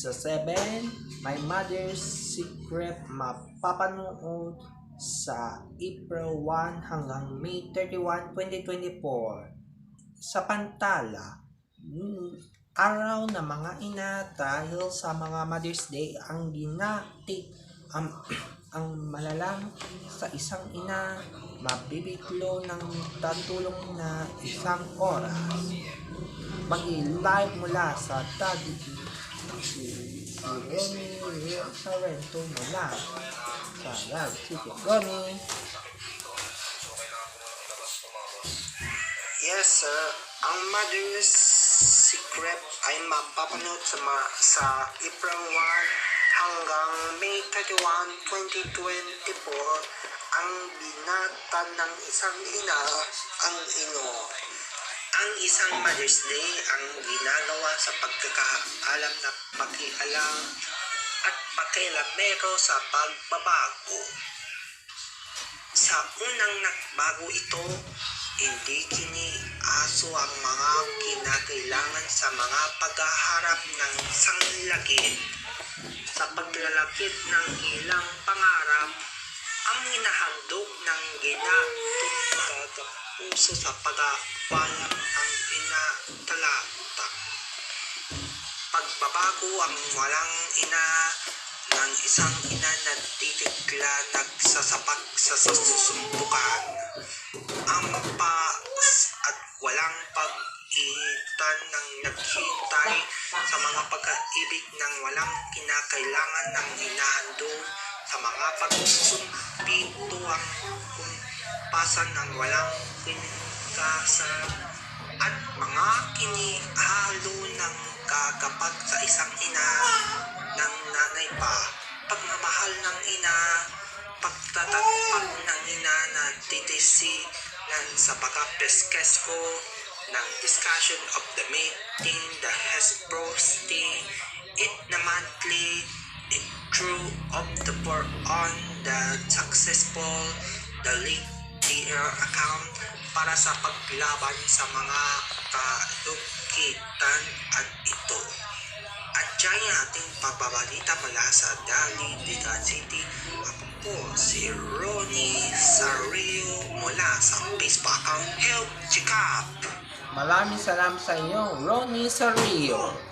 Sa 7, My Mother's Secret mapapanood sa April 1 hanggang May 31, 2024. Sa Pantala, araw ng mga ina dahil sa mga Mother's Day ang ang malalang sa isang ina mabibiglo ng tatulong na 1 oras. Mag-live mula sa Daddy si Ronnie Sarento mula sa Live City. Ronnie. Yes, sir. Ang Mother's Secret ay mapapanood sa April 1 hanggang May 31, 2024. Ang binata ng isang ina ang ino. Ang isang Mother's Day ang ginagawa sa pagkakaalam na pakialam at pakilabero sa pagbabago. Sa unang nagbago ito, hindi kiniaso ang mga kinakailangan sa mga paghaharap ng sanglakit. Sa paglalakit ng ilang pangarap, ang hinahandog ng puso sa pagkawala ang inatalata. Pagbabago ang walang ina ng isang ina na titigla nagsasapak sa susuntukan. Ang at walang pag-iitan ng naghintay sa mga pagkaibig ng walang kinakailangan ng hinahandog sa mga pagsusumpito ang kumpasan ng walang pinikasan at mga kinihalo ng kagapag sa isang ina ng nanay pa, pagmamahal ng ina, pagtatagpag ng ina na titisilan sa pagkapreskesko ng discussion of the meeting, the Hesprosty, it na monthly, it true of the poor on the successful, the late year account para sa paglaban sa mga kadukitan at ito. At dyan yung ating pababalita mula sa Dalidiga City. Ako po si Ronnie Sario mula sa Facebook account Help Chikap. Maraming salamat sa inyo, Ronnie Sario.